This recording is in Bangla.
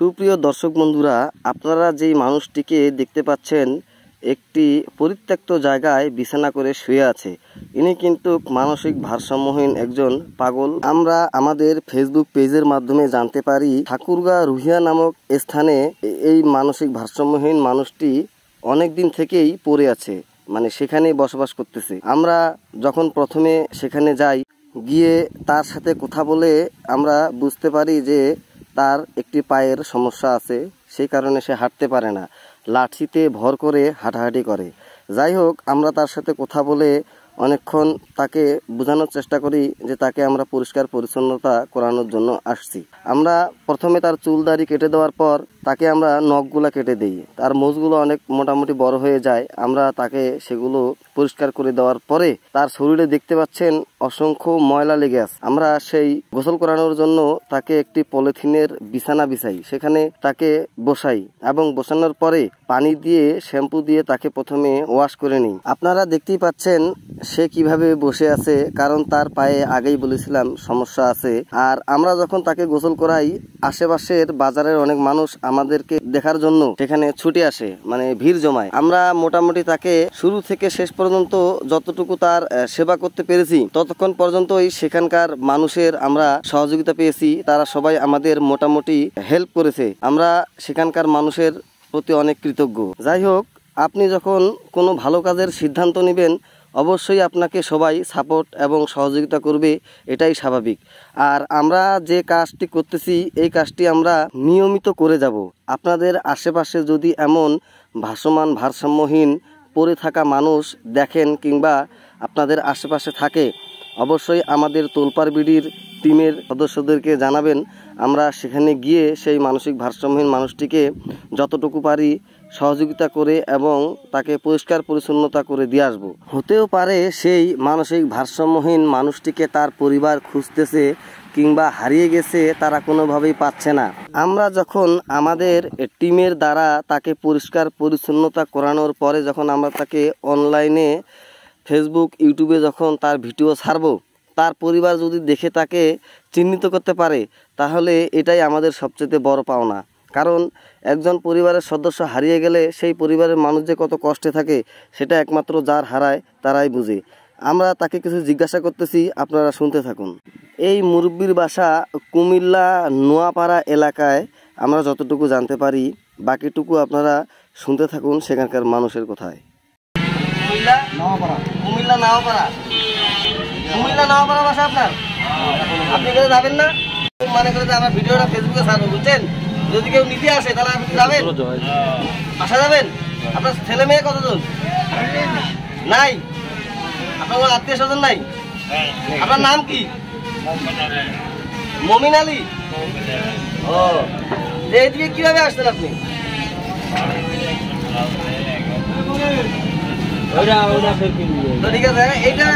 সুপ্রিয় দর্শক বন্ধুরা, আপনারা যেই মানুষটিকে দেখতে পাচ্ছেন একটি পরিত্যক্ত জায়গায় বিছানা করে শুয়ে আছে, ইনি কিন্তু মানসিক ভারসাম্যহীন একজন পাগল। আমরা আমাদের ফেসবুক পেজের মাধ্যমে জানতে পারি ঠাকুরগাঁ রুহিয়া নামক স্থানে এই মানসিক ভারসাম্যহীন মানুষটি অনেক দিন থেকেই পড়ে আছে, মানে সেখানেই বসবাস করতেছে। আমরা যখন প্রথমে সেখানে যাই, গিয়ে তার সাথে কথা বলে আমরা বুঝতে পারি যে তার একটি পায়ের সমস্যা আছে, সেই কারণে সে হাঁটতে পারে না, লাঠিতে ভর করে হাঁটাহাঁটি করে। যাই হোক, আমরা তার সাথে কথা বলে অনেকক্ষণ তাকে বোঝানোর চেষ্টা করি যে তাকে আমরা পরিষ্কার পরিচ্ছন্নতা করানোর জন্য আসছি। আমরা প্রথমে তার চুল দাড়ি কেটে দেওয়ার পর তাকে আমরা নখগুলা কেটে দিই, তার মোজগুলো অনেক মোটামুটি বড় হয়ে যায়। আমরা তাকে সেগুলো পরিষ্কার করে দেওয়ার পরে তার শরীরে দেখতে পাচ্ছেন অসংখ্য ময়লা লেগে আছে। আমরা সেই গোসল করানোর জন্য তাকে একটি পলিথিনের বিছানা বিছাই, সেখানে তাকে বসাই এবং বসানোর পরে পানি দিয়ে শ্যাম্পু দিয়ে তাকে প্রথমে ওয়াশ করে নিই। আপনারা দেখতেই পাচ্ছেন সে কিভাবে বসে আছে, কারণ তার পায়ে আগেই বলেছিলাম সমস্যা আছে। আর আমরা যখন তাকে গোসল করাই, আশেপাশের বাজারের অনেক মানুষ আমাদেরকে দেখার জন্য সেখানে ছুটে আসে, মানে ভিড় জমায়। আমরা মোটামুটি তাকে শুরু থেকে শেষ পর্যন্ত যতটুকু তার সেবা করতে পেরেছি, ততক্ষণ পর্যন্তই সেখানকার মানুষের আমরা সহযোগিতা পেয়েছি। তারা সবাই আমাদের মোটামুটি হেল্প করেছে। আমরা সেখানকার মানুষের প্রতি অনেক কৃতজ্ঞ। যাই হোক, আপনি যখন কোনো ভালো কাজের সিদ্ধান্ত নেবেন, অবশ্যই আপনাকে সবাই সাপোর্ট এবং সহযোগিতা করবে, এটাই স্বাভাবিক। আর আমরা যে কাজটি করতেছি, এই কাজটি আমরা নিয়মিত করে যাব। আপনাদের আশেপাশে যদি এমন ভাসমান ভারসাম্যহীন পড়ে থাকা মানুষ দেখেন কিংবা আপনাদের আশেপাশে থাকে, অবশ্যই আমাদের তোলপাড় বিডির টিমের সদস্যদেরকে জানাবেন। আমরা সেখানে গিয়ে সেই মানসিক ভারসাম্যহীন মানুষটিকে যতটুকু পারি সহযোগিতা করে এবং তাকে পরিষ্কার পরিচ্ছন্নতা করে দিয়ে আসবো। হতেও পারে সেই মানসিক ভারসাম্যহীন মানুষটিকে তার পরিবার খুঁজতেছে কিংবা হারিয়ে গেছে, তারা কোনোভাবেই পাচ্ছে না। আমরা যখন আমাদের টিমের দ্বারা তাকে পরিষ্কার পরিচ্ছন্নতা করানোর পরে যখন আমরা তাকে অনলাইনে ফেসবুক ইউটিউবে যখন তার ভিডিও ছাড়বো, তার পরিবার যদি দেখে তাকে চিহ্নিত করতে পারে, তাহলে এটাই আমাদের সবচেয়ে বড় পাওনা। কারণ একজন পরিবারের সদস্য হারিয়ে গেলে সেই পরিবারের মানুষ যে কত কষ্টে থাকে, সেটা একমাত্র যার হারায় তারাই বুঝে। আমরা তাকে কিছু জিজ্ঞাসা করতেছি, আপনারা শুনতে থাকুন। এই মুরব্বির বাসা কুমিল্লা নোয়াপাড়া এলাকায়। আমরা যতটুকু জানতে পারি, বাকিটুকু আপনারা শুনতে থাকুন সেখানকার মানুষের কথায়। কুমিল্লা নাওয়াপাড়া বাসা আপনার? আপনি এখানে যাবেন না? মনে করে যে আমার ভিডিওটা ফেসবুকে ছাড়বো, বুঝছেন? যদি কেউ নিতে আসে তাহলে আপনি যাবেন, বাসা যাবেন? আপনার ছেলে মেয়ে কতজন? নাই? আপনার কোনো আত্মীয় স্বজন নাই? আপনার নাম কি? মমিন আলী। ও, এইদিকে কিভাবে আসছেন আপনি? ঠিক আছে, এইটা